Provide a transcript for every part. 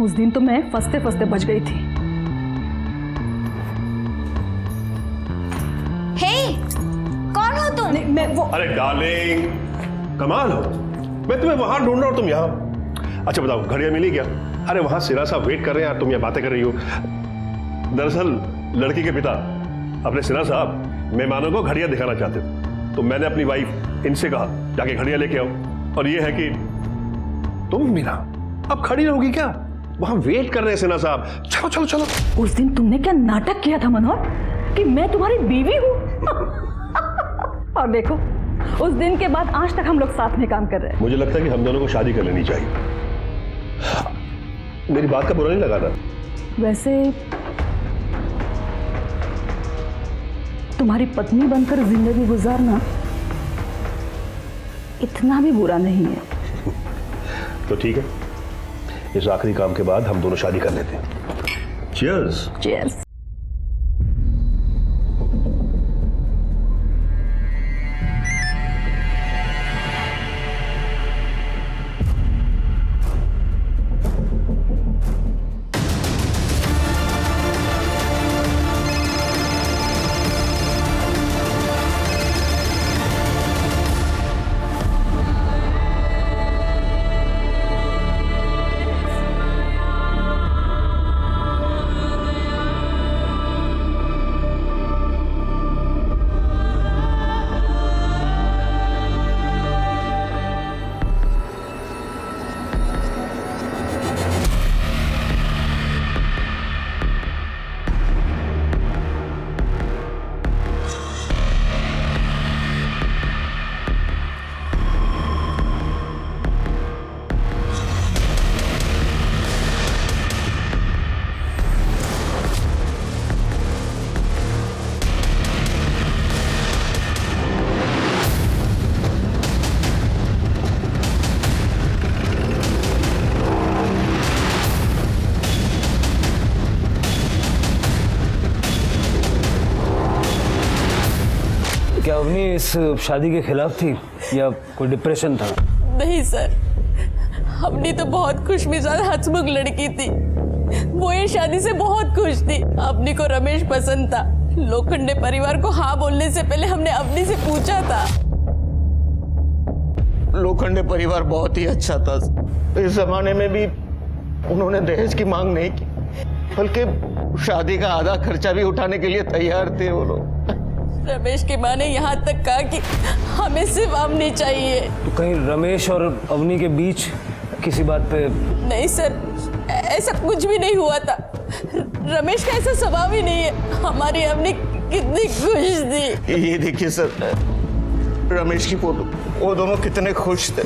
उस दिन तो मैं फंसते फंसते बच गई थी। हे, कौन हो तुम? नहीं, मैं वो अरे डार्लिंग, कमाल हो, मैं तुम्हें वहां ढूंढ रहा हूं, तुम यहाँ। अच्छा बताओ, घड़ियां मिली क्या? अरे वहां सिरा साहब वेट कर रहे हैं यार, तुम यहाँ बातें कर रही हो। दरअसल लड़की के पिता अपने सिरा साहब मेहमानों को घड़ियां दिखाना चाहते थे, तो मैंने अपनी वाइफ इनसे कहा जाके घड़ियां लेके आओ। और ये है कि तुम मीरा अब खड़ी रहोगी क्या? वहां वेट कर रहे हैं सिन्हा साहब, चलो चलो चलो। उस दिन तुमने क्या नाटक किया था मनोहर कि मैं तुम्हारी बीवी हूँ। और देखो, उस दिन के बाद आज तक हम लोग साथ में काम कर रहे हैं। मुझे लगता है कि हम दोनों को शादी कर लेनी चाहिए। मेरी बात का बुरा नहीं लगा ना? वैसे तुम्हारी पत्नी बनकर जिंदगी गुजारना इतना भी बुरा नहीं है। तो ठीक है, इस आखिरी काम के बाद हम दोनों शादी कर लेते हैं। चीयर्स। चीयर्स। क्या अवनी इस शादी के खिलाफ थी या कोई डिप्रेशन था? नहीं सर, अवनी तो बहुत खुशमिजाज हंसमुख लड़की थी। वो ये शादी से बहुत खुश थी। अवनी को रमेश पसंद था। लोखंडे परिवार को हाँ बोलने से पहले हमने अवनी से पूछा था। लोखंडे परिवार बहुत ही अच्छा था। इस जमाने में भी उन्होंने दहेज की मांग नहीं की, बल्कि शादी का आधा खर्चा भी उठाने के लिए तैयार थे वो लोग। रमेश की माँ ने यहाँ तक कहा कि हमें सिर्फ अवनी चाहिए। तो कहीं रमेश और अवनी के बीच किसी बात पे? नहीं सर, ऐसा कुछ भी नहीं हुआ था। रमेश का ऐसा स्वभाव ही नहीं है। हमारी अवनी कितनी खुश थी। ये देखिए सर, रमेश की फोटो, वो दोनों कितने खुश थे।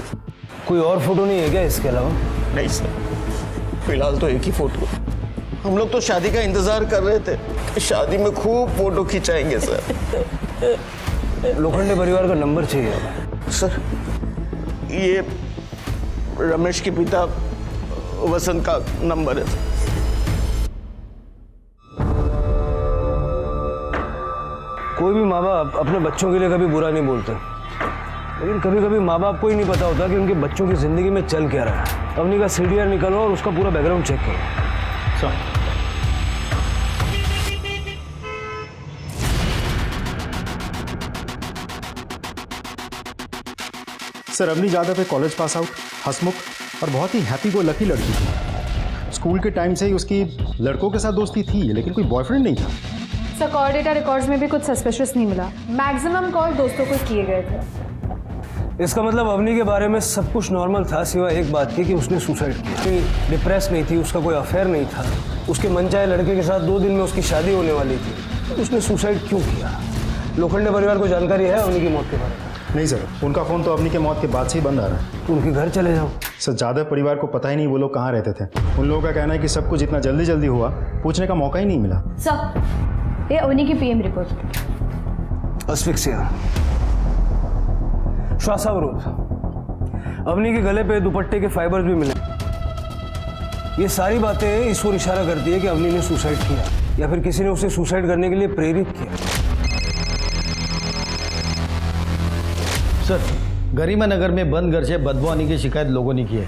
कोई और फोटो नहीं है क्या इसके अलावा? नहीं सर, फिलहाल तो एक ही फोटो। हम लोग तो शादी का इंतजार कर रहे थे, शादी में खूब फोटो खिंचाएंगे सर। लोखंडे परिवार का नंबर चाहिए हमें। सर, ये रमेश के पिता वसंत का नंबर है। कोई भी माँ बाप अपने बच्चों के लिए कभी बुरा नहीं बोलते, लेकिन कभी कभी माँ बाप को ही नहीं पता होता कि उनके बच्चों की जिंदगी में चल क्या रहा है। अवनी का सीडीआर निकालो और उसका पूरा बैकग्राउंड चेक करो। सर, अवनी जादव है, कॉलेज पास आउट, हंसमुख और बहुत ही हैप्पी गो लकी लड़की थी। स्कूल के टाइम से ही उसकी लड़कों के साथ दोस्ती थी, लेकिन कोई बॉयफ्रेंड नहीं था। सर, कॉल डेटा रिकॉर्ड्स में भी कुछ सस्पिशियस नहीं मिला। मैक्सिमम कॉल दोस्तों को किए गए थे। इसका मतलब अवनी के बारे में सब कुछ नॉर्मल था, सिवाय एक बात की कि उसने सुसाइड किया। कोई डिप्रेस नहीं थी, उसका कोई अफेयर नहीं था, उसके मनचाहे लड़के के साथ 2 दिन में उसकी शादी होने वाली थी, तो उसने सुसाइड क्यों किया? लोखंडे परिवार को जानकारी है अवनी की मौत के बारे में? नहीं सर, उनका फ़ोन तो अवनी के मौत के बाद से ही बंद आ रहा है। तो उनके घर चले जाओ। सर, जादव परिवार को पता ही नहीं वो लोग कहाँ रहते थे। उन लोगों का कहना है कि सब कुछ इतना जल्दी जल्दी हुआ, पूछने का मौका ही नहीं मिला। सर, ये अवनी की पीएम रिपोर्ट। अस्फिक्सिया, श्वासावरोध, अवनी के गले पे दुपट्टे के फाइबर्स भी मिले। ये सारी बातें इस ओर इशारा करती है कि अवनी ने सुसाइड किया या फिर किसी ने उसे सुसाइड करने के लिए प्रेरित किया। सर, गरिमा नगर में बंद घर से बदबू आने की शिकायत लोगों ने की है।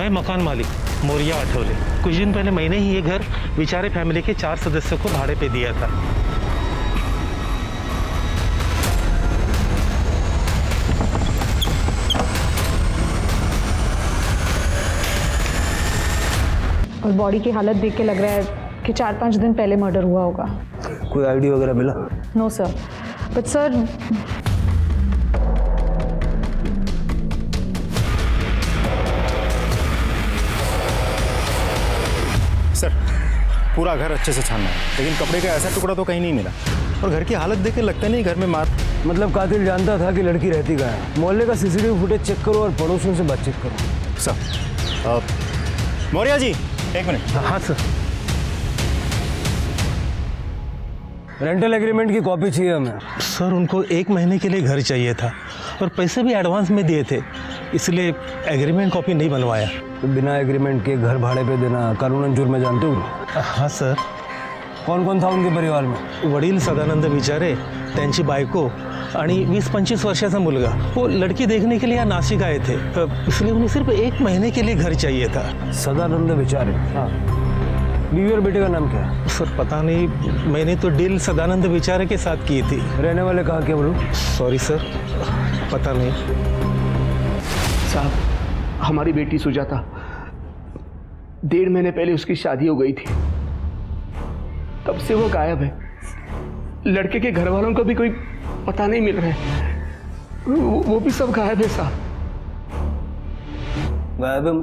मैं मकान मालिक मोरिया आठवले। कुछ दिन पहले मैंने ही ये घर बेचारे फैमिली के 4 सदस्यों को भाड़े पे दिया था। और बॉडी की हालत देख के लग रहा है कि 4-5 दिन पहले मर्डर हुआ होगा। कोई आईडी वगैरह मिला? No sir, but sir sir पूरा घर अच्छे से छानना है, लेकिन कपड़े का ऐसा टुकड़ा तो कहीं नहीं मिला। और घर की हालत देख के लगता नहीं घर में मार। मतलब कातिल जानता था कि लड़की रहती कहाँ है। मोहल्ले का सीसीटीवी फुटेज चेक करो और पड़ोसियों से बातचीत करो। सर मौर्या जी 1 मिनट। हाँ सर। रेंटल एग्रीमेंट की कॉपी चाहिए हमें। सर उनको 1 महीने के लिए घर चाहिए था और पैसे भी एडवांस में दिए थे, इसलिए एग्रीमेंट कॉपी नहीं बनवाया। तो बिना एग्रीमेंट के घर भाड़े पे देना कानूनन जुर्म है, जानते हो? हाँ सर। कौन कौन था उनके परिवार में? वडील सदानंद विचारे, त्यांची बायको आणि 20-25 वर्षाचा मुलगा। वो लड़की देखने के लिए यहाँ नासिक आए थे, इसलिए उन्हें सिर्फ 1 महीने के लिए घर चाहिए था। सदानंद विचारे। हाँ। बीवी और बेटे का नाम क्या है? सर पता नहीं, मैंने तो डील सदानंद विचारे के साथ की थी। रहने वाले कहाँ के बोलो? सॉरी सर, पता नहीं। साहब हमारी बेटी सुजाता 1.5 महीने पहले उसकी शादी हो गई थी, तब से वो गायब है। लड़के के घर वालों को भी कोई पता नहीं मिल रहा है, वो भी सब गायब है साहब। गायब है?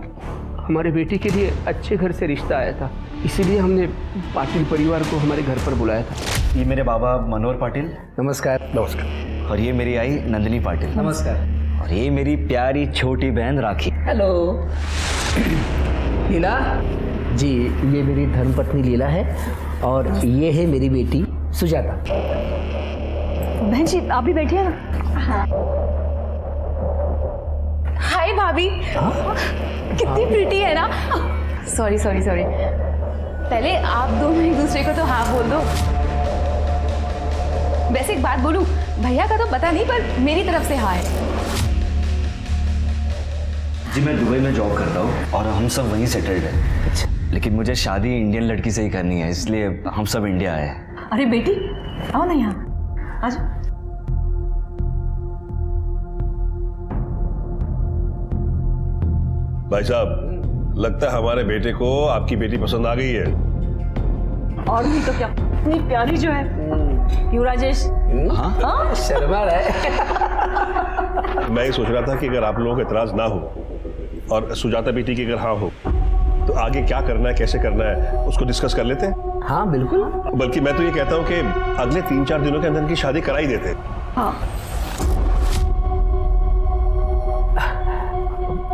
हमारे बेटी के लिए अच्छे घर से रिश्ता आया था, इसीलिए हमने पाटिल परिवार को हमारे घर पर बुलाया था। ये मेरे बाबा मनोहर पाटिल। नमस्कार। नमस्कार। और ये मेरी आई नंदिनी पाटिल। नमस्कार। और ये मेरी प्यारी छोटी बहन राखी। हेलो। लीला जी, ये मेरी धर्मपत्नी लीला है और ये है मेरी बेटी सुजाता। बहन जी आप भी बैठिए ना। हाय भाभी। कितनी प्रिटी है ना। सॉरी सॉरी सॉरी, पहले आप दोनों एक दूसरे को तो हाँ बोल दो। वैसे एक बात बोलूं, भैया का तो पता नहीं पर मेरी तरफ से हाँ है। जी मैं दुबई में जॉब करता हूँ और हम सब वहीं सेटल्ड हैं। अच्छा। लेकिन मुझे शादी इंडियन लड़की से ही करनी है, इसलिए हम सब इंडिया आए। अरे बेटी आओ ना यहाँ, आज। भाई साहब लगता है हमारे बेटे को आपकी बेटी पसंद आ गई है। और नहीं तो क्या, इतनी प्यारी जो है। क्यों राजेश? हाँ शर्मा रहा है। मैं ये सोच रहा था कि अगर आप लोगों को इतराज ना हो और सुजाता बेटी की अगर हाँ हो तो आगे क्या करना है, कैसे करना है, उसको डिस्कस कर लेते हैं। हाँ बिल्कुल। बल्कि मैं तो ये कहता हूँ कि अगले 3-4 दिनों के अंदर इनकी शादी करा ही देते। हाँ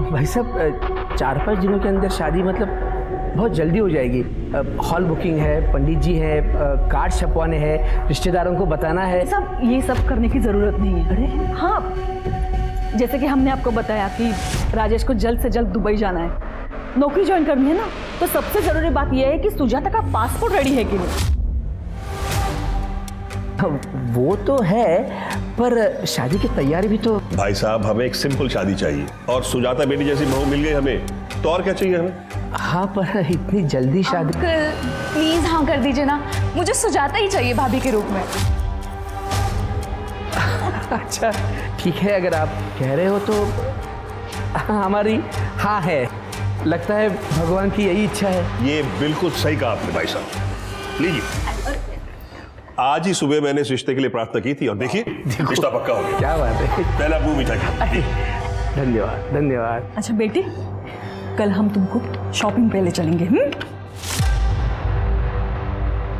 भाई साहब 4-5 दिनों के अंदर शादी मतलब बहुत जल्दी हो जाएगी। हॉल बुकिंग है, पंडित जी है, कार्ड छपवाने हैं, रिश्तेदारों को बताना है। ये सब करने की जरूरत नहीं है। अरे हाँ, जैसे कि हमने आपको बताया कि राजेश को जल्द से जल्द दुबई जाना है, नौकरी ज्वाइन करनी है ना, तो सबसे जरूरी बात यह है कि सुजाता का पासपोर्ट रेडी है कि नहीं। वो तो है, पर शादी की तैयारी भी तो। भाई साहब हमें एक सिंपल शादी चाहिए और सुजाता बेटी जैसी बहू मिल गई हमें, तो और क्या चाहिए हमें। हाँ पर इतनी जल्दी शादी। प्लीज हाँ कर दीजिए ना, मुझे सुजाता ही चाहिए भाभी के रूप में। अच्छा ठीक है, अगर आप कह रहे हो तो हमारी हाँ है। लगता है भगवान की यही इच्छा है। ये बिल्कुल सही कहा आपने भाई साहब। लीजिए, आज ही सुबह मैंने इस रिश्ते के लिए प्रार्थना की थी और देखिए रिश्ता पक्का हो गया। क्या बात है। पहला मुंह मीठा किया। धन्यवाद धन्यवाद। अच्छा बेटी, कल हम तुमको शॉपिंग पे ले चलेंगे।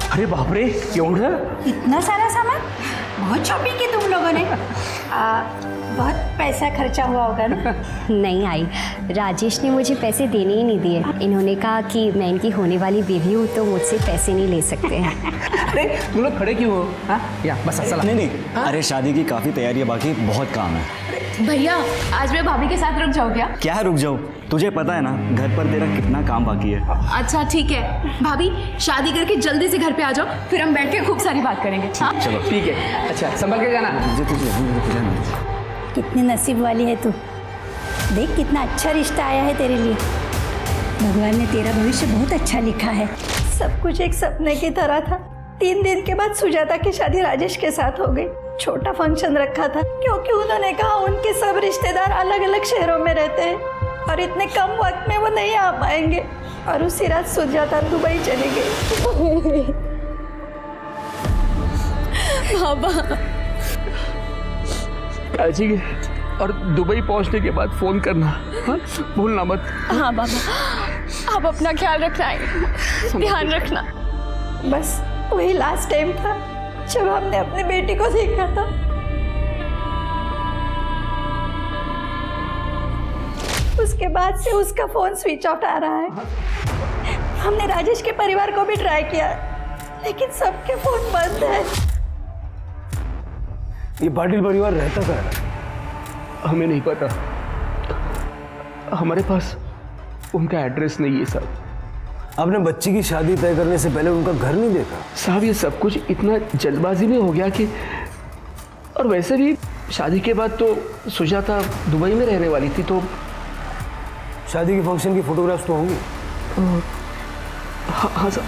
अरे बाप रे, एवढं इतना सारा सामान, बहुत शॉपिंग की तुम लोगों ने। बहुत पैसा खर्चा हुआ होगा ना। नहीं आई, राजेश ने मुझे पैसे देने ही नहीं दिए। इन्होंने कहा कि मैं इनकी होने वाली बीवी हूँ तो मुझसे पैसे नहीं ले सकते हैं। अरे तुम लोग खड़े क्यों हो? हाँ या बस चला। नहीं अरे शादी की काफी तैयारी है, बाकी बहुत काम है। भैया आज मैं भाभी के साथ रुक जाऊँ क्या? क्या रुक जाओ, तुझे पता है ना घर पर तेरा कितना काम बाकी है। अच्छा ठीक है भाभी, शादी करके जल्दी से घर पे आ जाओ, फिर हम बैठ के खूब सारी बात करेंगे। चलो ठीक है। अच्छा संभल के जाना। कितनी नसीब वाली है तू। देख कितना अच्छा रिश्ता आया है तेरे लिए। भगवान ने तेरा भविष्य बहुत अच्छा लिखा है। सब कुछ एक सपने की तरह था। 3 दिन के बाद सुजाता की शादी राजेश के साथ हो गई। छोटा फंक्शन रखा था क्योंकि उन्होंने कहा उनके सब रिश्तेदार अलग अलग शहरों में रहते हैं और इतने कम वक्त में वो नहीं आ पाएंगे। और उसी रात सुजाता दुबई चली गई। बाबा काजी और दुबई पहुंचने के बाद फोन करना, हाँ? भूलना मत। हाँ बाबा, आप अपना ख्याल रखना, ध्यान रखना। बस वही लास्ट टाइम था जब हमने अपनी बेटी को देखा था। उसके बाद से उसका फोन स्विच ऑफ आ रहा है। हमने राजेश के परिवार को भी ट्राई किया लेकिन सबके फोन बंद है। ये पाटिल परिवार रहता कहाँ है? हमें नहीं पता, हमारे पास उनका एड्रेस नहीं है साहब। आपने बच्ची की शादी तय करने से पहले उनका घर नहीं देखा? साहब ये सब कुछ इतना जल्दबाजी में हो गया कि, और वैसे भी शादी के बाद तो सुजाता दुबई में रहने वाली थी, तो शादी के फंक्शन की फोटोग्राफ्स तो होंगी। हाँ साहब,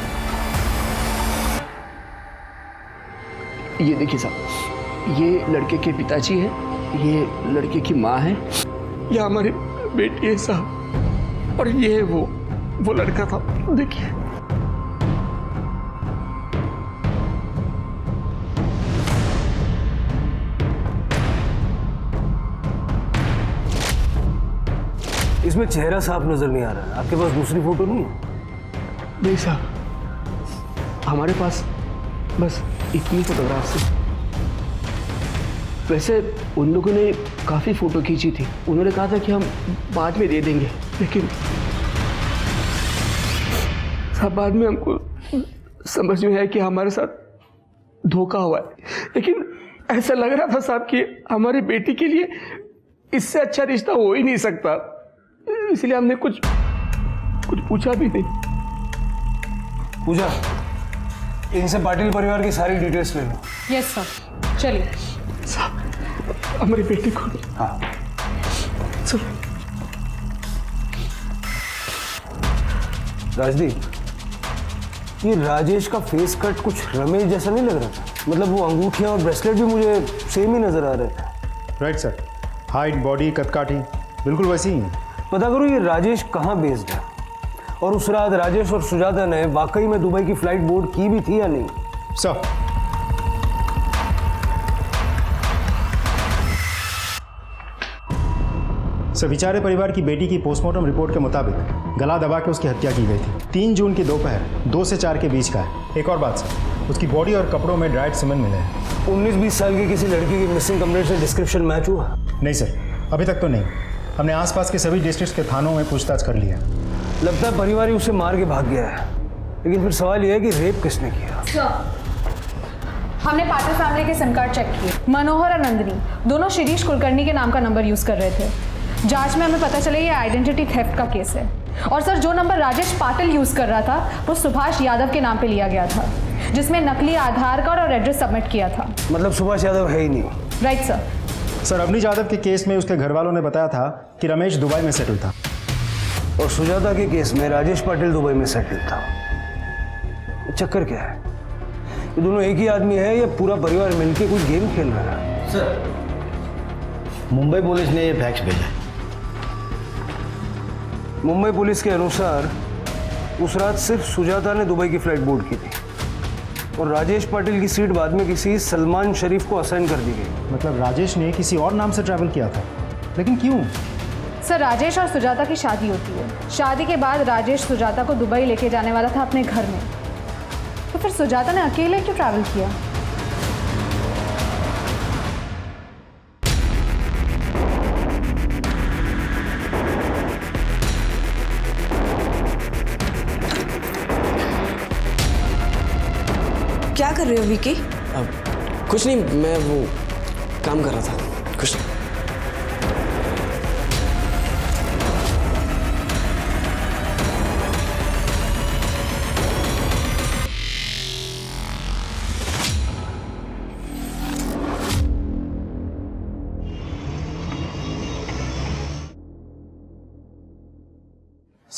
ये देखिए साहब, ये लड़के के पिताजी हैं, ये लड़के की माँ है, ये हमारी बेटी है साहब, और ये वो लड़का था, देखिए। इसमें चेहरा साफ नजर नहीं आ रहा है। आपके पास दूसरी फोटो नहीं है? नहीं साहब, हमारे पास बस इतनी फोटोग्राफ्स है। वैसे उन लोगों ने काफ़ी फ़ोटो खींची थी, उन्होंने कहा था कि हम बाद में दे देंगे, लेकिन सब बाद में हमको समझ में आया कि हमारे साथ धोखा हुआ है। लेकिन ऐसा लग रहा था साहब कि हमारी बेटी के लिए इससे अच्छा रिश्ता हो ही नहीं सकता, इसलिए हमने कुछ पूछा भी नहीं। पूजा, इनसे पाटिल परिवार की सारी डिटेल्स ले लो। यस सर, चलिए। साहब हमारी बेटी को, हाँ चलो। राजदीप, ये राजेश का फेस कट कुछ रमेश जैसा नहीं लग रहा था? मतलब वो अंगूठियां और ब्रेसलेट भी मुझे सेम ही नजर आ रहे थे। राइट सर, हाइट, बॉडी, कदकाठी बिल्कुल वैसी ही है। पता करो ये राजेश कहाँ बेस्ड है, और उस रात राजेश और सुजाता ने वाकई में दुबई की फ्लाइट बोर्ड की भी थी या नहीं? सर, सविचारे परिवार की बेटी की पोस्टमार्टम रिपोर्ट के मुताबिक गला दबा के उसकी हत्या की गई थी। 3 जून की दोपहर 2 से 4 के बीच का है। एक और बात सर, उसकी बॉडी और कपड़ों में ड्राइड सीमेंट मिले हैं। 19-20 साल की किसी लड़की की मिसिंग कंप्लेंट से डिस्क्रिप्शन मैच हुआ? नहीं सर, अभी तक तो नहीं। हमने आसपास के सभी डिस्ट्रिक्ट के थानों में पूछताछ कर लिया। लगता है परिवार ही उसे मार के भाग गया है, लेकिन फिर सवाल यह है कि रेप किसने किया? हमने पाटिल फैमिली के सिम कार्ड चेक किए। मनोहर और नंदिनी दोनों शिरीष कुलकर्णी के नाम का नंबर यूज कर रहे थे। जांच में हमें पता चला ये आइडेंटिटी थेफ्ट का केस है। और सर, जो नंबर राजेश पाटिल यूज कर रहा था वो सुभाष यादव के नाम पे लिया गया था, जिसमें नकली आधार कार्ड और एड्रेस सबमिट किया था। मतलब सुभाष यादव है ही नहीं? Right sir. Sir, Avani Yadav के केस में उसके घर वालों ने बताया था कि रमेश दुबई में सेटल था, और सुजाता के केस में राजेश पाटिल दुबई में सेटल था। चक्कर क्या है? ये दोनों एक ही आदमी है या पूरा परिवार मिलकर कोई गेम खेल रहा है? सर, मुंबई पुलिस ने ये फैक्स भेजा है। मुंबई पुलिस के अनुसार उस रात सिर्फ सुजाता ने दुबई की फ्लाइट बोर्ड की थी, और राजेश पाटिल की सीट बाद में किसी सलमान शरीफ को असाइन कर दी गई। मतलब राजेश ने किसी और नाम से ट्रैवल किया था, लेकिन क्यों? सर, राजेश और सुजाता की शादी होती है। शादी के बाद राजेश सुजाता को दुबई लेके जाने वाला था अपने घर में, तो फिर सुजाता ने अकेले क्यों ट्रैवल किया? क्या कर रहे हो विकी? कुछ नहीं, मैं वो काम कर रहा था, कुछ नहीं।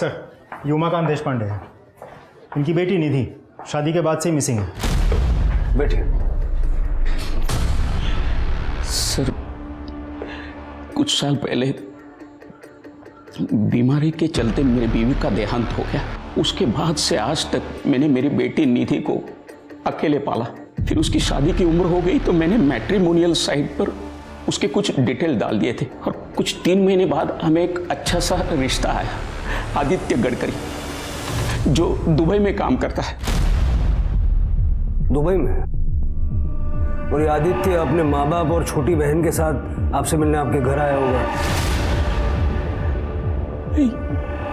सर, ये उमाकांत देशपांडे है। इनकी बेटी निधि शादी के बाद से ही मिसिंग है। बैठिए। सर, कुछ साल पहले बीमारी के चलते मेरी बीवी का देहांत हो गया। उसके बाद से आज तक मैंने मेरी बेटी निधि को अकेले पाला। फिर उसकी शादी की उम्र हो गई तो मैंने मैट्रिमोनियल साइट पर उसके कुछ डिटेल डाल दिए थे और कुछ 3 महीने बाद हमें एक अच्छा सा रिश्ता आया। आदित्य गडकरी, जो दुबई में काम करता है। दुबई में? और ये आदित्य अपने माँ बाप और छोटी बहन के साथ आपसे मिलने आपके घर आया होगा?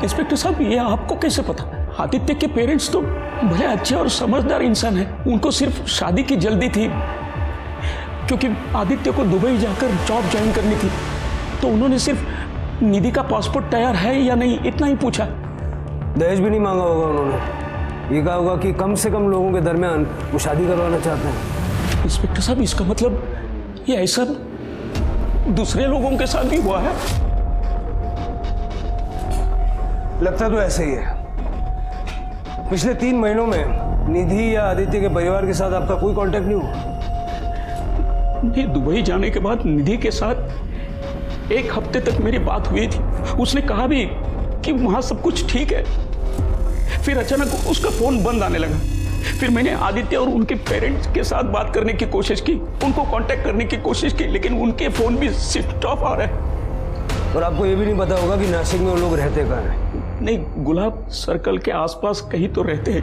इंस्पेक्टर साहब, ये आपको कैसे पता? आदित्य के पेरेंट्स तो भले अच्छे और समझदार इंसान हैं। उनको सिर्फ शादी की जल्दी थी, क्योंकि आदित्य को दुबई जाकर जॉब ज्वाइन करनी थी। तो उन्होंने सिर्फ निधि का पासपोर्ट तैयार है या नहीं इतना ही पूछा। दहेज भी नहीं मांगा होगा उन्होंने। ये कहा होगा कि कम से कम लोगों के दरमियान वो शादी करवाना चाहते हैं। इंस्पेक्टर साहब, इसका मतलब ये ऐसा दूसरे लोगों के साथ भी हुआ है? लगता तो ऐसे ही है। पिछले 3 महीनों में निधि या आदित्य के परिवार के साथ आपका कोई कांटेक्ट नहीं हुआ? नहीं, दुबई जाने के बाद निधि के साथ 1 हफ्ते तक मेरी बात हुई थी। उसने कहा भी कि वहां सब कुछ ठीक है। फिर अचानक उसका फोन बंद आने लगा। फिर मैंने आदित्य और उनके पेरेंट्स के साथ बात करने की कोशिश की, उनको कांटेक्ट करने की कोशिश की, लेकिन उनके फोन भी स्विच ऑफ आ रहे हैं। और आपको ये भी नहीं पता होगा कि नासिक में वो लोग रहते कहाँ हैं? नहीं, गुलाब सर्कल के आसपास कहीं तो रहते हैं,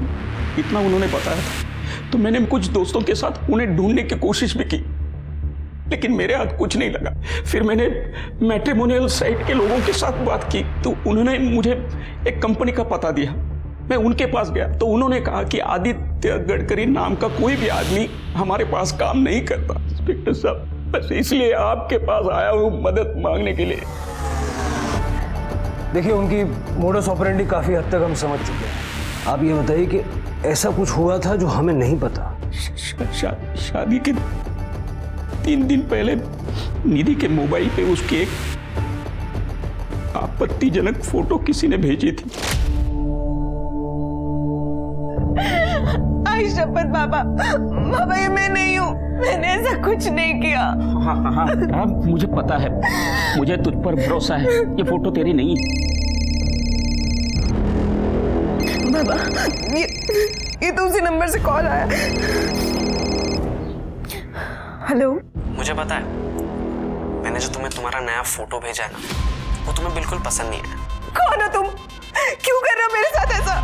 इतना उन्होंने बताया था। तो मैंने कुछ दोस्तों के साथ उन्हें ढूंढने की कोशिश भी की, लेकिन मेरे हाथ कुछ नहीं लगा। फिर मैंने मैट्रिमोनियल साइट के लोगों के साथ बात की, तो उन्होंने मुझे एक कंपनी का पता दिया। मैं उनके पास गया तो उन्होंने कहा कि आदित्य गडकरी नाम का कोई भी आदमी हमारे पास काम नहीं करता। इंस्पेक्टर साहब, बस इसलिए आपके पास आया हूँ मदद मांगने के लिए। देखिए, उनकी मोडस ऑपरेंडी काफी हद तक हम समझ चुके हैं। आप ये बताइए कि ऐसा कुछ हुआ था जो हमें नहीं पता? शादी के 3 दिन पहले निधि के मोबाइल पे उसकी एक आपत्तिजनक फोटो किसी ने भेजी थी। आई शपथ बाबा, बाबा ये मैं नहीं हूँ, मैंने ऐसा कुछ नहीं किया। हाँ, मुझे पता है, मुझे तुझ पर भरोसा है। ये फोटो तेरी नहीं है। बाबा, ये तो उसी नंबर से कॉल आया। हेलो। मुझे पता है, मैंने जो तुम्हें तुम्हारा नया फोटो भेजा है ना, वो तुम्हें बिल्कुल पसंद नहीं आया। कौन हो तुम? क्यों कर रहे हो मेरे साथ ऐसा?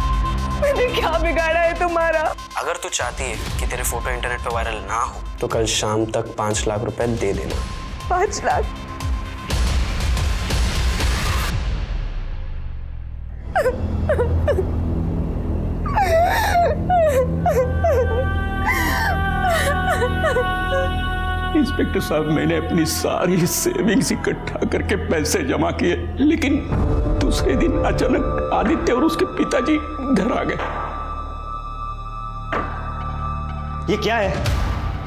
मैंने क्या बिगाड़ा है तुम्हारा? अगर तू चाहती है कि तेरे फोटो इंटरनेट पे वायरल ना हो तो कल शाम तक 5 लाख रुपए दे देना। 5 लाख? इंस्पेक्टर साहब, मैंने अपनी सारी सेविंग्स इकट्ठा करके पैसे जमा किए, लेकिन दूसरे दिन अचानक आदित्य और उसके पिताजी घर आ गए। ये क्या है?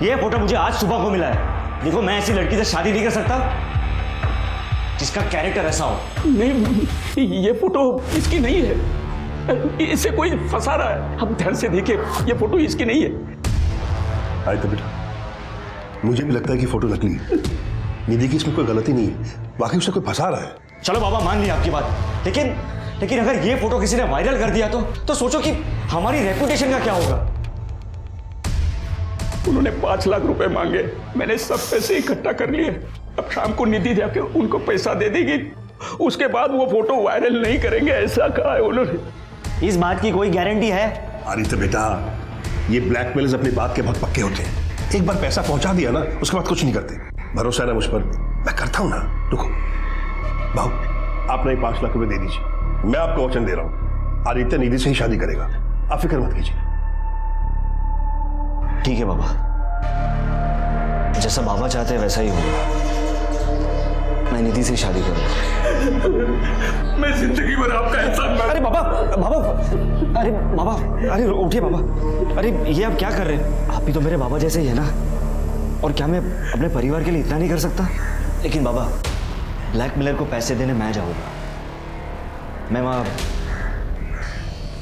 ये फोटो मुझे आज सुबह को मिला है। देखो, मैं ऐसी लड़की से शादी नहीं कर सकता जिसका कैरेक्टर ऐसा हो। नहीं, ये फोटो इसकी नहीं है। इसे कोई फंसा रहा है। आप ध्यान से देखिए, ये फोटो इसकी नहीं है। आए तो बेटा, मुझे भी लगता है कि फोटो नकली है। निधि की इसमें कोई गलती नहीं है, वाकई उसे कोई फंसा रहा है। चलो बाबा, मान लिया आपकी बात, लेकिन अगर ये फोटो किसी ने वायरल कर दिया तो सोचो कि हमारी रेपुटेशन का क्या होगा। उन्होंने 5 लाख रुपए मांगे, मैंने सब पैसे इकट्ठा कर लिए। अब शाम को निधि जाके उनको पैसा दे देगी, उसके बाद वो फोटो वायरल नहीं करेंगे, ऐसा कहा है उन्होंने। इस बात की कोई गारंटी है? अरे तो बेटा, ये ब्लैकमेलर्स अपनी बात के बहुत पक्के होते हैं। एक बार पैसा पहुंचा दिया ना, उसके बाद कुछ नहीं करते। भरोसा है ना मुझ पर? मैं करता हूं ना। रुको बाबू, आप नहीं 5 लाख रुपए दे दीजिए। मैं आपको वचन दे रहा हूं, आदित्य निधि से ही शादी करेगा। आप फिक्र मत कीजिए। ठीक है बाबा, जैसा बाबा चाहते हैं वैसा ही होगा। मैं निधि से शादी करूंगा। मैं जिंदगी भर आपका एहसान। अरे बाबा, अरे उठिए बाबा। अरे ये आप क्या कर रहे हैं? आप भी तो मेरे बाबा जैसे ही है ना। और क्या मैं अपने परिवार के लिए इतना नहीं कर सकता? लेकिन बाबा, ब्लैकमेलर को पैसे देने मैं जाऊंगा। मैं वहाँ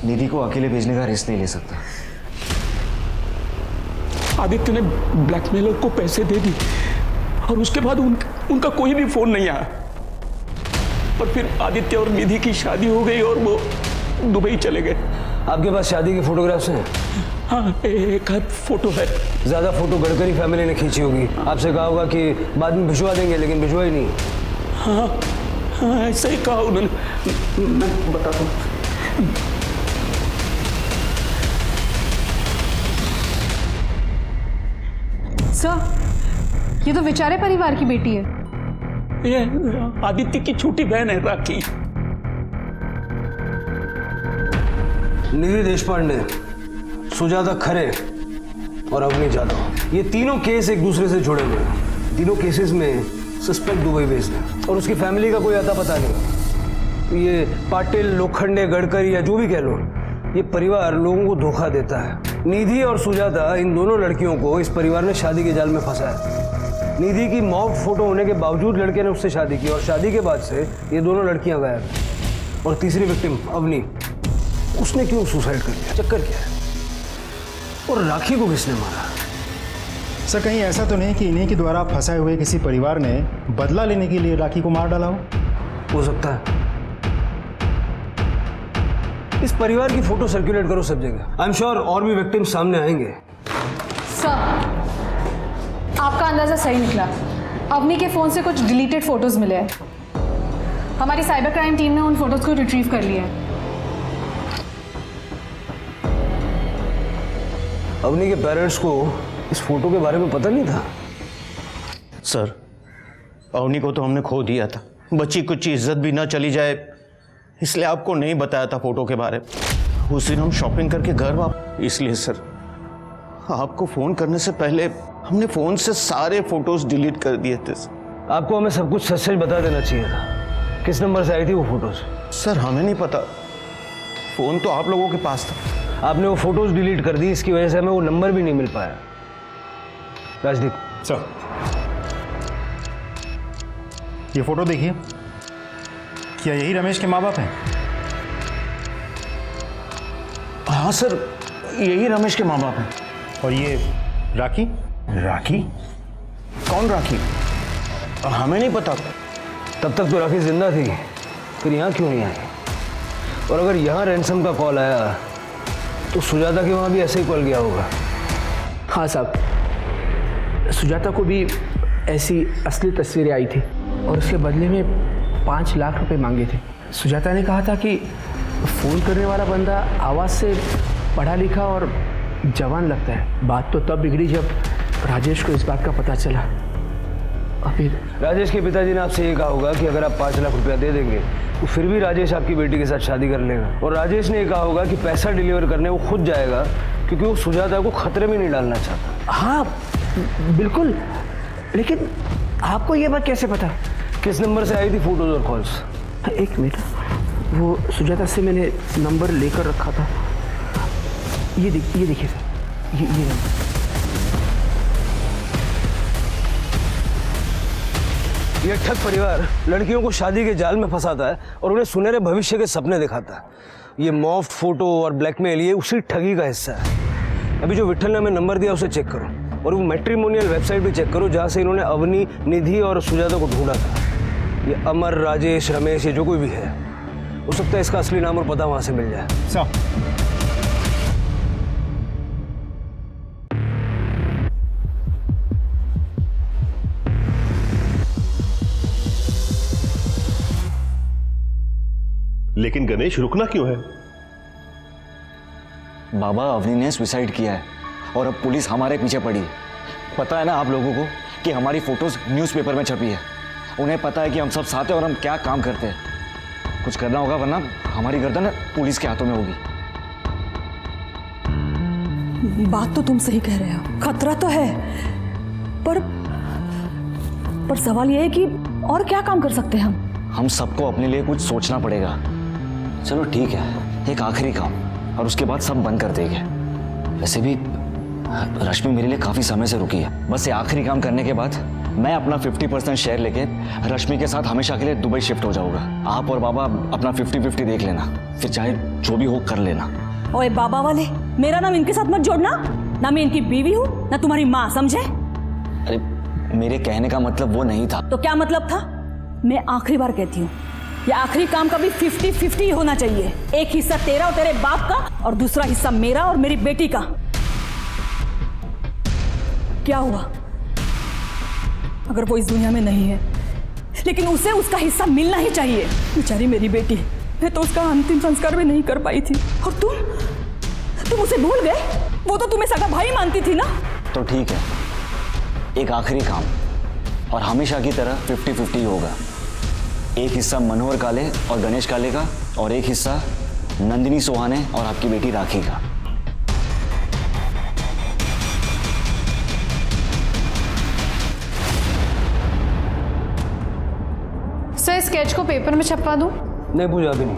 निधि को अकेले भेजने का रिस्क नहीं ले सकता। आदित्य ने ब्लैकमेलर को पैसे दे दी और उसके बाद उनका कोई भी फोन नहीं आया। और फिर आदित्य और निधि की शादी हो गई और वो दुबई चले गए। आपके पास शादी के फोटोग्राफ्स हैं? हाँ, एक आध फोटो है। ज़्यादा फोटो गडकरी फैमिली ने खींची होगी। आपसे कहा होगा कि बाद में भिजवा देंगे, लेकिन भिजवा ही नहीं। हाँ हाँ, ऐसा ही कहा उन्होंने। मैं बताता हूँ। सर, ये तो बेचारे परिवार की बेटी है। ये आदित्य की छोटी बहन है राखी। निधि देशपांडे, सुजाता खरे और अवनी जाधव, ये तीनों केस एक दूसरे से जुड़े हुए हैं। तीनों केसेस में सस्पेक्ट दुबई भेजना और उसकी फैमिली का कोई अता पता नहीं। ये पाटिल, लोखंडे, गडकरी या जो भी कह लो, ये परिवार लोगों को धोखा देता है। निधि और सुजाता, इन दोनों लड़कियों को इस परिवार ने शादी के जाल में फंसाया। निधि की मॉब फोटो होने के बावजूद लड़के ने उससे शादी की और शादी के बाद से ये दोनों लड़कियां गायब। और तीसरी विक्टिम अवनी, उसने क्यों सुसाइड कर लिया? चक्कर क्या है? और राखी को किसने मारा? सर, कहीं ऐसा तो नहीं कि इन्हीं के द्वारा फंसाए हुए किसी परिवार ने बदला लेने के लिए राखी को मार डाला हो सकता है। इस परिवार की फोटो सर्कुलेट करो सब जगह। आई एम श्योर और भी विक्टिम सामने आएंगे। सर, आपका अंदाजा सही निकला। अवनी के फोन से कुछ डिलीटेड फोटोज मिले हैं। हमारी साइबर क्राइम टीम ने उन फोटोज को रिट्रीव कर लिया है। अवनी के पेरेंट्स को इस फोटो के बारे में पता नहीं था? सर, अवनी को तो हमने खो दिया था। बच्ची कुछ इज्जत भी ना चली जाए, इसलिए आपको नहीं बताया था फोटो के बारे में। उस दिन हम शॉपिंग करके घर वापस, इसलिए सर आपको फोन करने से पहले हमने फोन से सारे फोटोज डिलीट कर दिए थे। आपको हमें सब कुछ सच सच बता देना चाहिए था। किस नंबर से आई थी वो फोटोज? सर, हमें नहीं पता, फोन तो आप लोगों के पास था। आपने वो फोटोज डिलीट कर दी, इसकी वजह से हमें वो नंबर भी नहीं मिल पाया। राजदीप सर, ये फोटो देखिए। क्या यही रमेश के माँ बाप हैं? हाँ सर, यही रमेश के माँ बाप हैं। और ये राखी? राखी? कौन राखी? हमें नहीं पता। तब तक तो राखी जिंदा थी, फिर यहाँ क्यों नहीं आई? और अगर यहाँ रैंसम का कॉल आया तो सुजाता के वहाँ भी ऐसे ही कॉल गया होगा। हाँ साहब, सुजाता को भी ऐसी असली तस्वीरें आई थी और उसके बदले में 5 लाख रुपए मांगे थे। सुजाता ने कहा था कि फ़ोन करने वाला बंदा आवाज़ से पढ़ा लिखा और जवान लगता है। बात तो तब बिगड़ी जब राजेश को इस बात का पता चला। अभी राजेश के पिताजी ने आपसे ये कहा होगा कि अगर आप 5 लाख रुपया दे देंगे तो फिर भी राजेश आपकी बेटी के साथ शादी कर लेगा। और राजेश ने कहा होगा कि पैसा डिलीवर करने वो खुद जाएगा, क्योंकि वो सुजाता को खतरे में नहीं डालना चाहता। हाँ बिल्कुल, लेकिन आपको ये बात कैसे पता? किस नंबर से आई थी फोटोज और कॉल्स? एक मिनट, वो सुजाता से मैंने नंबर लेकर रखा था। ये देखिए सर, ये नंबर। ये ठग परिवार लड़कियों को शादी के जाल में फंसाता है और उन्हें सुनहरे भविष्य के सपने दिखाता है। ये मॉफ्ट फोटो और ब्लैकमेल, ये उसी ठगी का हिस्सा है। अभी जो विठल ने हमें नंबर दिया उसे चेक करो, और वो मैट्रिमोनियल वेबसाइट भी चेक करो जहाँ से इन्होंने अवनी, निधि और सुजाता को ढूंढा था। ये अमर, राजेश, रमेश, ये जो कोई भी है, हो सकता है इसका असली नाम और पता वहाँ से मिल जाए। लेकिन गणेश, रुकना क्यों है? बाबा, अवनी ने सुसाइड किया है और अब पुलिस हमारे पीछे पड़ी है। पता है ना आप लोगों को कि हमारी फोटोज न्यूज़पेपर में छपी है। उन्हें पता है कि हम सब साथ हैं और हम क्या काम करते हैं। कुछ करना होगा, वरना हमारी गर्दन पुलिस के हाथों में होगी। बात तो तुम सही कह रहे हो, खतरा तो है, पर सवाल यह है कि और क्या काम कर सकते हैं हम सबको अपने लिए कुछ सोचना पड़ेगा। चलो ठीक है, एक आखिरी काम और उसके बाद सब बंद कर देंगे। वैसे भी रश्मि मेरे लिए काफी समय से रुकी है। बस ये आखिरी काम करने के बाद मैं अपना 50% शेयर लेके रश्मि के साथ हमेशा के लिए दुबई शिफ्ट हो जाऊंगा। आप और बाबा अपना 50-50 देख लेना, फिर चाहे जो भी हो कर लेना। ओए बाबा वाले, मेरा नाम इनके साथ मत जोड़ना। ना मैं इनकी बीवी हूँ ना तुम्हारी माँ, समझे? अरे मेरे कहने का मतलब वो नहीं था। तो क्या मतलब था? मैं आखिरी बार कहती हूँ, ये आखिरी काम का भी 50-50 होना चाहिए। एक हिस्सा तेरा और तेरे बाप का और दूसरा हिस्सा मेरा और मेरी बेटी का। क्या हुआ अगर वो इस दुनिया में नहीं है, लेकिन उसे उसका हिस्सा मिलना ही चाहिए। बेचारी मेरी बेटी, मैं तो उसका अंतिम संस्कार भी नहीं कर पाई थी, और तुम उसे भूल गए? वो तो तुम्हें सगा भाई मानती थी ना। तो ठीक है, एक आखिरी काम और हमेशा की तरह 50-50 होगा। एक हिस्सा मनोहर काले और गणेश काले का और एक हिस्सा नंदिनी सोहाने और आपकी बेटी राखी का। सर स्केच को पेपर में छपवा दूं? नहीं पूजा, अभी नहीं,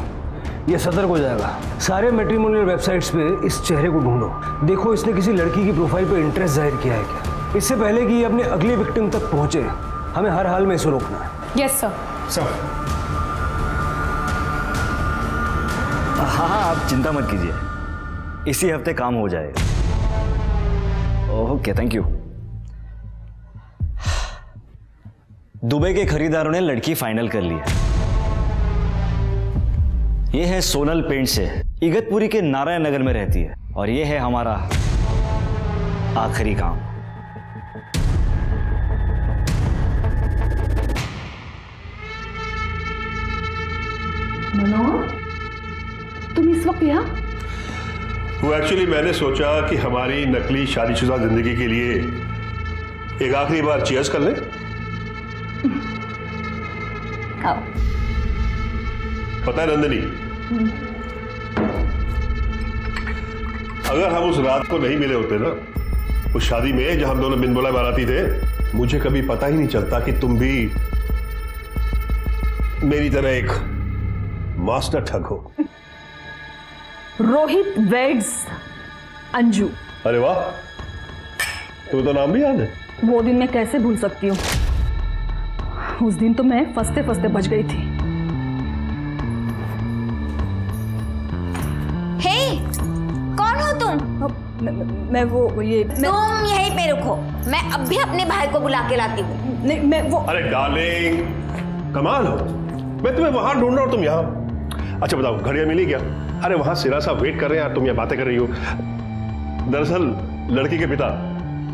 ये सतर्क हो जाएगा। सारे मैट्रिमोनियल वेबसाइट्स पे इस चेहरे को ढूंढो, देखो इसने किसी लड़की की प्रोफाइल पे इंटरेस्ट जाहिर किया है क्या, इससे पहले कि ये अपने अगली विक्टिम तक पहुंचे। हमें हर हाल में इसे रोकना है। Yes sir. हाँ हाँ, आप चिंता मत कीजिए, इसी हफ्ते काम हो जाएगा। Okay, thank you. दुबई के खरीदारों ने लड़की फाइनल कर ली है। ये है सोनल पेंट से, इगतपुरी के नारायण नगर में रहती है, और ये है हमारा आखिरी काम। मनोहर, तुम इस वक्त यहाँ? वो एक्चुअली मैंने सोचा कि हमारी नकली शादीशुदा जिंदगी के लिए एक आखिरी बार चीयर्स कर लें। आओ। पता है नंदिनी, अगर हम उस रात को नहीं मिले होते ना, उस शादी में जहां हम दोनों बिन बुलाए बाराती थे, मुझे कभी पता ही नहीं चलता कि तुम भी मेरी तरह एक मास्टर ठग हो। रोहित वेड्स अंजू। अरे वाह, तुम्हें तो नाम भी याद है। वो दिन मैं कैसे भूल सकती हूँ? उस दिन तो मैं फंसते फंसते बच गई थी। हे, कौन हो तुम? मैं तुम यहीं पे रुको, मैं अब भी अपने भाई को बुला के लाती हूँ। नहीं, मैं वो। अरे डार्लिंग, कमाल हो, मैं तुम्हें वहां ढूंढ रहा हूं, तुम यहाँ। अच्छा बताओ, घड़ियां मिली क्या? अरे वहां सिरा साहब वेट कर रहे हैं यार, तुम ये बातें कर रही हो। दरअसल लड़की के पिता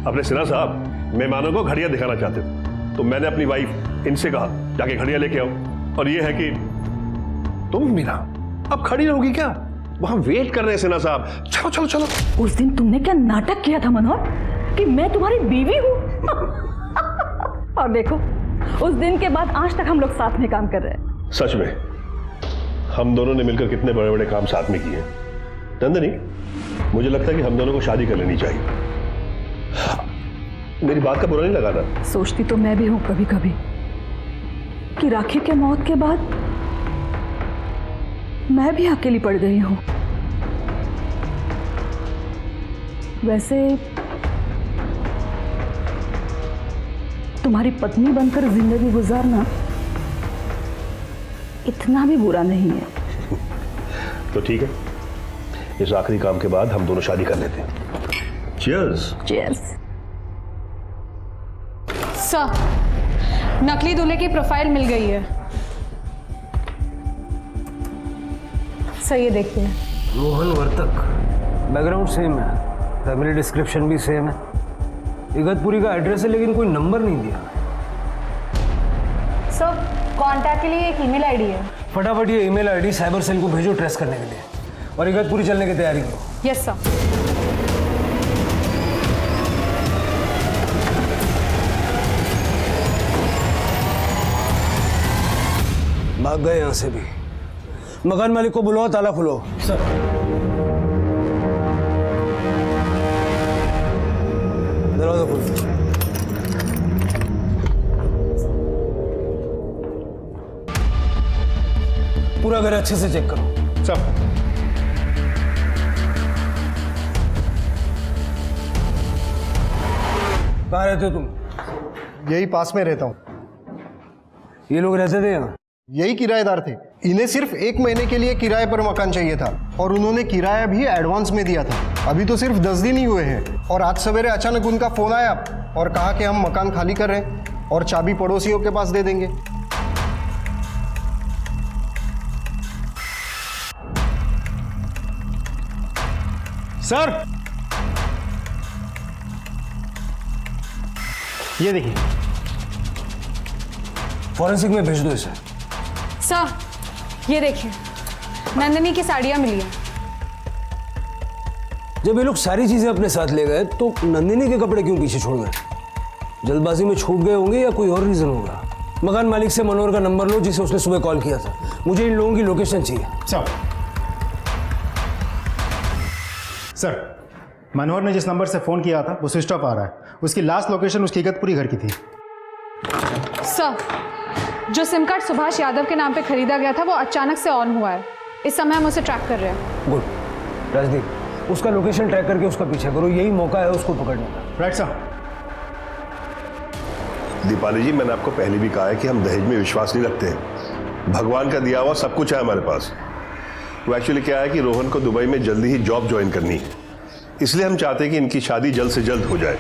अपने सिरा साहब मेहमानों को घड़ियां दिखाना चाहते थे, तो मैंने अपनी वाइफ इनसे कहा जाके घड़ियां लेके आओ। और ये है कि तुम मीरा अब खड़ी रहोगी क्या? वहां वेट कर रहे हैं सिन्हा साहब, चलो चलो चलो। उस दिन तुमने क्या नाटक किया था मनोहर कि मैं तुम्हारी बीवी हूँ? और देखो, उस दिन के बाद आज तक हम लोग साथ में काम कर रहे हैं। सच में हम दोनों ने मिलकर कितने बड़े बड़े काम साथ में किए। नंदिनी, मुझे लगता है कि हम दोनों को शादी कर लेनी चाहिए। मेरी बात का बुरा नहीं लगा ना? सोचती तो मैं भी हूं कभी कभी कि राखी के मौत के बाद मैं भी अकेली पड़ गई हूं। वैसे तुम्हारी पत्नी बनकर जिंदगी गुजारना इतना भी बुरा नहीं है। तो ठीक है, इस आखिरी काम के बाद हम दोनों शादी कर लेते हैं। चीयर्स। चीयर्स। सर, नकली दूल्हे की प्रोफाइल मिल गई है। सर ये देखिए। रोहन वर्तक, बैकग्राउंड सेम है, फैमिली डिस्क्रिप्शन भी सेम है, इगतपुरी का एड्रेस है, लेकिन कोई नंबर नहीं दिया। सर कांटेक्ट के लिए एक ईमेल आईडी है। फटाफट ये ईमेल आईडी साइबर सेल को भेजो ट्रेस करने के लिए, और इगतपुरी चलने की तैयारी करो। Yes sir. भाग गए यहाँ से भी। मकान मालिक को बुलाओ, ताला खुलो। सर। दरवाजा खोलो। पूरा घर अच्छे से चेक करो। सब। कहाँ रहते हो तुम? यही पास में रहता हूँ। ये लोग रहते थे यहाँ? यही किराएदार थे। इन्हें सिर्फ 1 महीने के लिए किराए पर मकान चाहिए था और उन्होंने किराया भी एडवांस में दिया था। अभी तो सिर्फ 10 दिन ही हुए हैं और आज सवेरे अचानक उनका फोन आया और कहा कि हम मकान खाली कर रहे हैं और चाबी पड़ोसियों के पास दे देंगे। सर, ये देखिए। फॉरेंसिक में भेज दो इसे। सर, ये देखिए, नंदिनी की साड़ियाँ मिली हैं। जब ये लोग सारी चीजें अपने साथ ले गए तो नंदिनी के कपड़े क्यों पीछे छोड़ गए? जल्दबाजी में छूट गए होंगे या कोई और रीजन होगा। मकान मालिक से मनोहर का नंबर लो जिसे उसने सुबह कॉल किया था। मुझे इन लोगों की लोकेशन चाहिए। सर, मनोहर ने जिस नंबर से फ़ोन किया था वो स्विच ऑफ आ रहा है। उसकी लास्ट लोकेशन उसकी इगतपुरी घर की थी। सर, जो सिम कार्ड सुभाष यादव के नाम पे खरीदा गया था वो अचानक से ऑन हुआ है। इस समय हम उसे ट्रैक कर रहे हैं। गुड। राजदीप, उसका लोकेशन ट्रैक करके उसका पीछा करो। यही मौका है उसको पकड़ने का। Right sir. दीपाली जी, मैंने आपको पहले भी कहा है कि हम दहेज में विश्वास नहीं रखते हैं। भगवान का दिया हुआ सब कुछ है हमारे पास। तो एक्चुअली क्या है कि रोहन को दुबई में जल्दी ही जॉब ज्वाइन करनी है, इसलिए हम चाहते हैं कि इनकी शादी जल्द से जल्द हो जाए।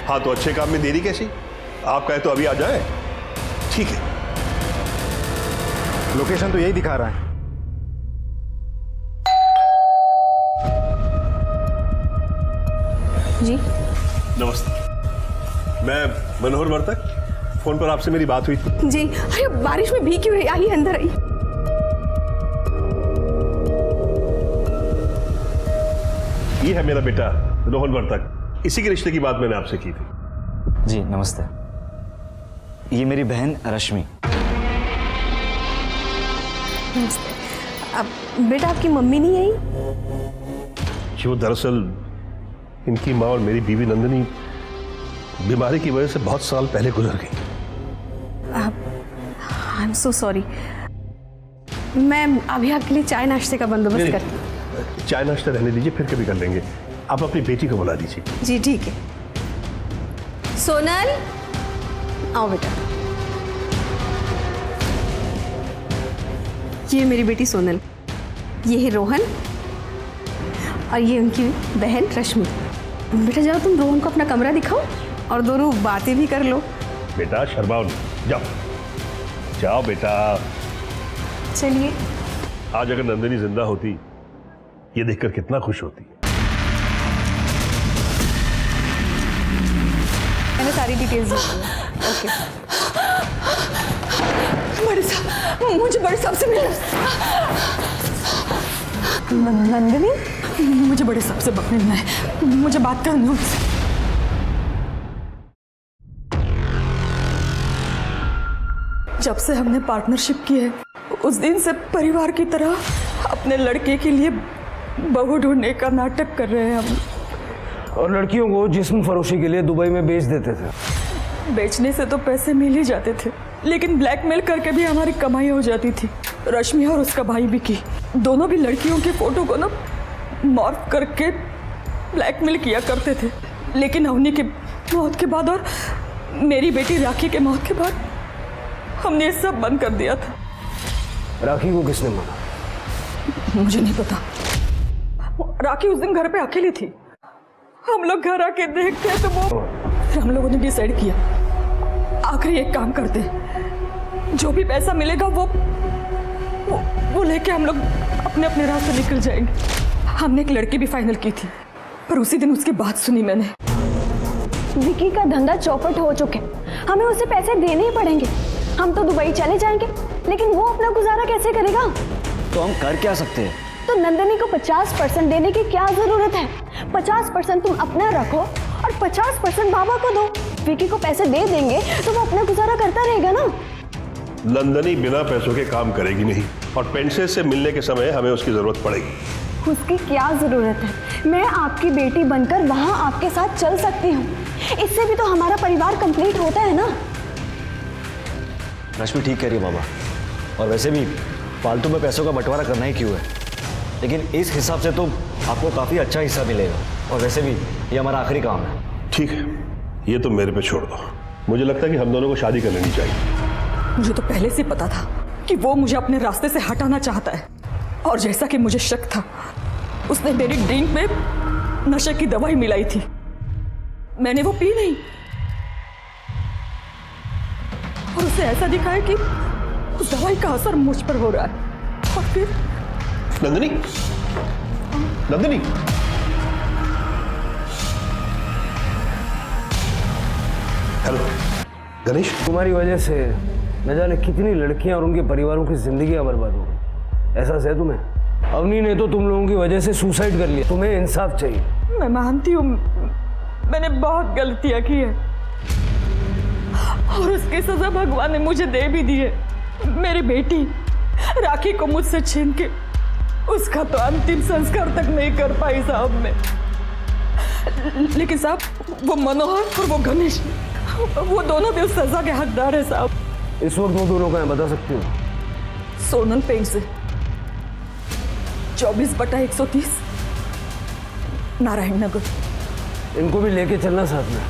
हाँ, तो अच्छे काम में देरी कैसी? आप कहे तो अभी आ जाए। ठीक है। लोकेशन तो यही दिखा रहा है। जी नमस्ते, मैं मनोहर वर्तक। फोन पर आपसे मेरी बात हुई थी। जी, अरे बारिश में भीग क्यों रही? आइए अंदर आइए। ये है मेरा बेटा रोहन वर्तक। इसी के रिश्ते की बात मैंने आपसे की थी। जी नमस्ते। ये मेरी बहन रश्मि। नमस्ते। अब बेटा, आपकी मम्मी नहीं आई? कि वो दरअसल इनकी माँ और मेरी बीवी नंदिनी बीमारी की वजह से बहुत साल पहले गुजर गई। I am so sorry. मैं अभी आपके लिए चाय नाश्ते का बंदोबस्त करती हूँ। चाय नाश्ता रहने दीजिए, फिर कभी कर लेंगे। आप अपनी बेटी को बुला दीजिए। जी ठीक है। सोनल, आओ बेटा। ये मेरी बेटी सोनल, ये है रोहन और ये उनकी बहन रश्मि। बेटा जाओ, तुम रोहन को अपना कमरा दिखाओ और दोनों बातें भी कर लो। बेटा शर्माओ नहीं, जाओ जाओ बेटा। चलिए। आज अगर नंदिनी जिंदा होती, ये देखकर कितना खुश होती। मैंने सारी डिटेल्स दी हैं। ओके। बड़े साहब, मुझे बड़े साहब से मिलना। नंदिनी, मुझे बड़े साहब से मिलना है। मुझे बात करनी है उनसे। जब से हमने पार्टनरशिप की है उस दिन से परिवार की तरह अपने लड़के के लिए बहू ढूंढने का नाटक कर रहे हैं हम। और लड़कियों को जिस्म फरोशी के लिए दुबई में बेच देते थे। बेचने से तो पैसे मिल ही जाते थे, लेकिन ब्लैकमेल करके भी हमारी कमाई हो जाती थी। रश्मि और उसका भाई विकी दोनों भी लड़कियों की फोटो को ना मॉर्फ करके ब्लैकमेल किया करते थे। लेकिन अवनी की मौत के बाद और मेरी बेटी राखी के मौत के बाद हमने ये सब बंद कर दिया था। राखी को किसने मारा? मुझे नहीं पता। राखी उस दिन घर पे अकेली थी। हम लोग घर आके देखते तो वो फिर हम लोगों ने डिसाइड किया आखिरी एक काम करते, जो भी पैसा मिलेगा वो लेके हम लोग अपने अपने रास्ते निकल जाएंगे। हमने एक लड़की भी फाइनल की थी, पर उसी दिन उसकी बात सुनी मैंने। विकी का धंधा चौपट हो चुके, हमें उसे पैसे देने ही पड़ेंगे। हम तो दुबई चले जाएंगे, लेकिन वो अपना गुजारा कैसे करेगा? तो हम कर क्या सकते हैं? तो नंदिनी को 50% देने की क्या जरूरत है? 50% तुम अपना रखो और 50% बाबा को दो। विकी को पैसे दे देंगे तो वो अपना गुजारा करता रहेगा ना। नंदिनी बिना पैसों के काम करेगी नहीं, और पेंशन से मिलने के समय हमें उसकी जरूरत पड़ेगी। उसकी क्या जरूरत है? मैं आपकी बेटी बनकर वहां आपके साथ चल सकती हूँ। इससे भी तो हमारा परिवार कंप्लीट होता है ना। रश्मि ठीक कह रही है बाबा, और वैसे भी फालतू में पैसों का बंटवारा करना ही क्यों है। लेकिन इस हिसाब से तो आपको काफ़ी अच्छा हिस्सा मिलेगा। और वैसे भी ये हमारा आखिरी काम है। ठीक है, ये तो मेरे पे छोड़ दो। मुझे लगता है कि हम दोनों को शादी कर लेनी चाहिए। मुझे तो पहले से पता था कि वो मुझे अपने रास्ते से हटाना चाहता है, और जैसा कि मुझे शक था, उसने मेरी ड्रिंक में नशे की दवाई मिलाई थी। मैंने वो पी नहीं, और उसे ऐसा दिखा है कि उस दवाई का असर मुझ पर हो रहा है। और फिर नंदिनी, नंदिनी, हेलो गणेश। तुम्हारी वजह से न जाने कितनी लड़कियां और उनके परिवारों की जिंदगियां बर्बाद हो गई। एहसास है तुम्हें? अवनी ने तो तुम लोगों की वजह से सुसाइड कर लिया। तुम्हें इंसाफ चाहिए। मैं मानती हूँ मैंने बहुत गलतियां की है, और उसकी सजा भगवान ने मुझे दे भी दी है। मेरी बेटी राखी को मुझसे छीन के उसका तो अंतिम संस्कार तक नहीं कर पाई साहब मैं। लेकिन साहब, वो मनोहर और वो गणेश, वो दोनों भी उस सजा के हकदार है साहब। इस वक्त वो दोनों का है, बता सकती हो? सोनल पेंट से 24/130 नारायण नगर। इनको भी लेके चलना साथ में।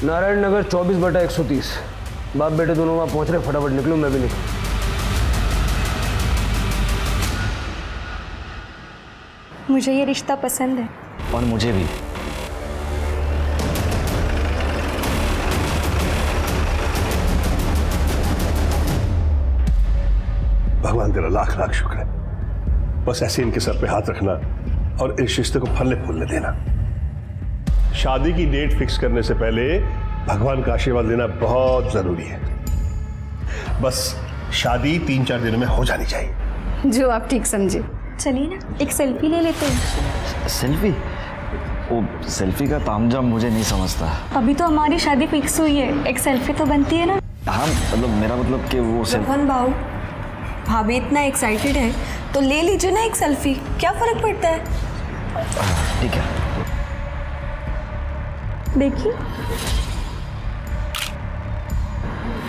नारायण नगर 24/130। बाप बेटे दोनों वहां पहुंच रहे। फटाफट निकलो, मैं भी निकलूं। मुझे ये रिश्ता पसंद है। और मुझे भी। भगवान तेरा लाख लाख शुक्र है। बस ऐसे इनके सर पे हाथ रखना और इस रिश्ते को फलने फूलने देना। शादी की डेट फिक्स करने से पहले भगवान का आशीर्वाद लेना बहुत जरूरी है। बस शादी 3-4 दिनों में हो जानी चाहिए। जो आप ठीक समझे। चलिए ना, एक सेल्फी ले लेते हैं। सेल्फी? वो सेल्फी का तामझाम मुझे नहीं समझता। अभी तो हमारी शादी फिक्स हुई है, एक सेल्फी तो बनती है ना। हाँ मतलब मेरा मतलब कि वो रोहन भाऊ, भाभी इतना एक्साइटेड है तो ले लीजिए ना एक सेल्फी, क्या फर्क पड़ता है। ठीक है। देखिए,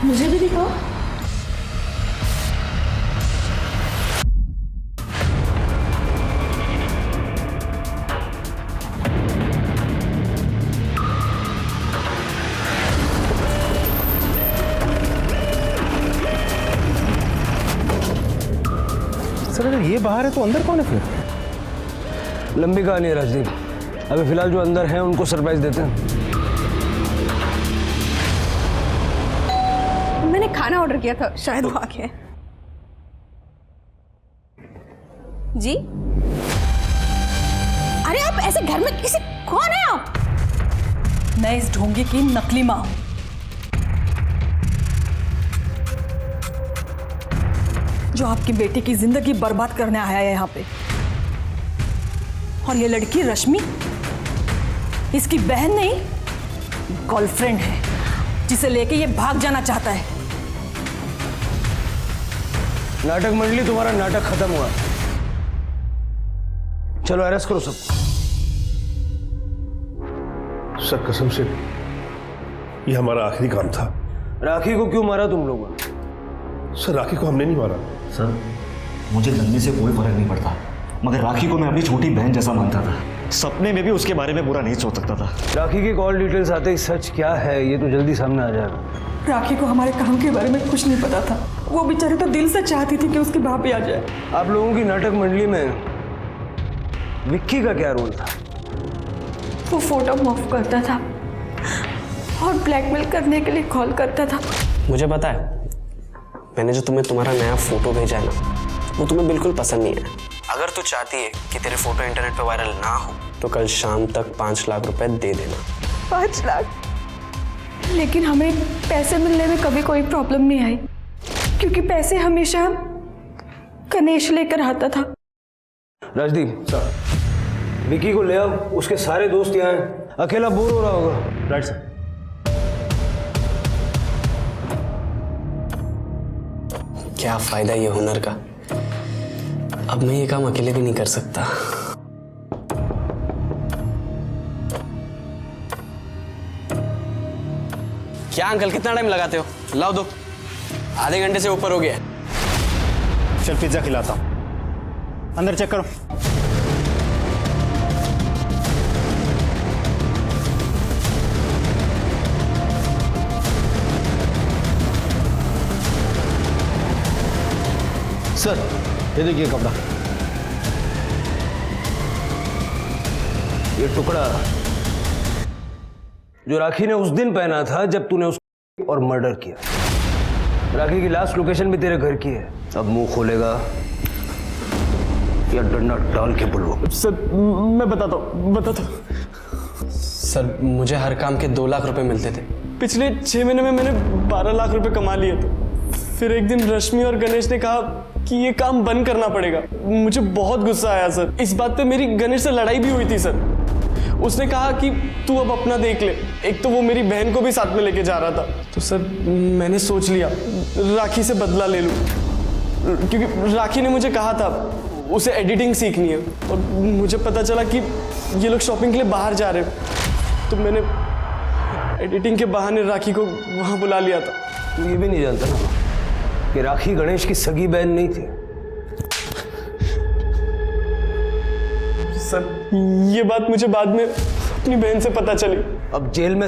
मुझे भी दिखाओ। सर अगर ये बाहर है तो अंदर कौन है फिर? लंबी कहानी है राजदीप। अभी फिलहाल जो अंदर हैं उनको सरप्राइज देते हैं। मैंने खाना ऑर्डर किया था, शायद वो आ गया है। जी? अरे आप ऐसे घर में किसी, कौन है आप? मैं इस ढोंगी की नकली मां हूं। जो आपकी बेटी की जिंदगी बर्बाद करने आया है यहां पे। और ये लड़की रश्मि इसकी बहन नहीं, गर्लफ्रेंड है, जिसे लेके ये भाग जाना चाहता है। नाटक मंडली, तुम्हारा नाटक खत्म हुआ। चलो अरेस्ट करो सबको। सर कसम से ये हमारा आखिरी काम था। राखी को क्यों मारा तुम लोगों? सर राखी को हमने नहीं मारा। सर मुझे नन्ही से कोई फर्क नहीं पड़ता, मगर राखी को मैं अपनी छोटी बहन जैसा मानता था। सपने में भी उसके बारे में बुरा नहीं सोच सकता था। राखी की कॉल डिटेल्स आते ही सच क्या है ये तो जल्दी सामने आ जाएगा। राखी को हमारे काम के बारे में कुछ नहीं पता था। वो बेचारी तो दिल से चाहती थी कि उसकी भाभी आ जाए। आप लोगों की नाटक मंडली में विक्की का क्या रोल था? वो फोटो मूव करता था और ब्लैकमेल करने के लिए कॉल करता था। मुझे पता है, मैंने जो तुम्हें तुम्हारा नया फोटो भेजा है ना, वो तुम्हें बिल्कुल पसंद नहीं है। अगर तू चाहती है कि तेरे फोटो इंटरनेट पे वायरल ना हो तो कल शाम तक 5 लाख रुपए दे देना। 5 लाख? लेकिन हमें पैसे मिलने में कभी कोई प्रॉब्लम नहीं आई, क्योंकि पैसे हमेशा गणेश लेकर आता था। राजदीप सर, विकी को ले आओ, उसके सारे दोस्त यहाँ हैं। अकेला बोर हो रहा होगा। Right sir. क्या फायदा ये हुनर का, अब मैं ये काम अकेले भी नहीं कर सकता। क्या अंकल, कितना टाइम लगाते हो? लाओ दो, आधे घंटे से ऊपर हो गया। चल पिज्जा खिलाता हूं, अंदर चेक करो। सर ये देखिए कपड़ा, ये टुकड़ा जो राखी ने उस दिन पहना था जब तूने उसको और मर्डर किया। राखी की लास्ट लोकेशन भी तेरे घर की है। अब मुंह खोलेगा या डंडा डाल के बोलो। सर मैं बताता हूँ। सर मुझे हर काम के 2 लाख रुपए मिलते थे। पिछले 6 महीने में मैंने 12 लाख रुपए कमा लिए थे। फिर एक दिन रश्मि और गणेश ने कहा कि ये काम बंद करना पड़ेगा। मुझे बहुत गुस्सा आया सर। इस बात पे मेरी गणेश से लड़ाई भी हुई थी सर। उसने कहा कि तू अब अपना देख ले। एक तो वो मेरी बहन को भी साथ में लेके जा रहा था। तो सर मैंने सोच लिया राखी से बदला ले लूं, क्योंकि राखी ने मुझे कहा था उसे एडिटिंग सीखनी है और मुझे पता चला कि ये लोग शॉपिंग के लिए बाहर जा रहे हैं। तो मैंने एडिटिंग के बहाने राखी को वहाँ बुला लिया था। तू ये भी नहीं जानता ना कि राखी गणेश की सगी बहन नहीं थी। सर ये बात मुझे बाद में अपनी बहन से पता चली। अब जेल में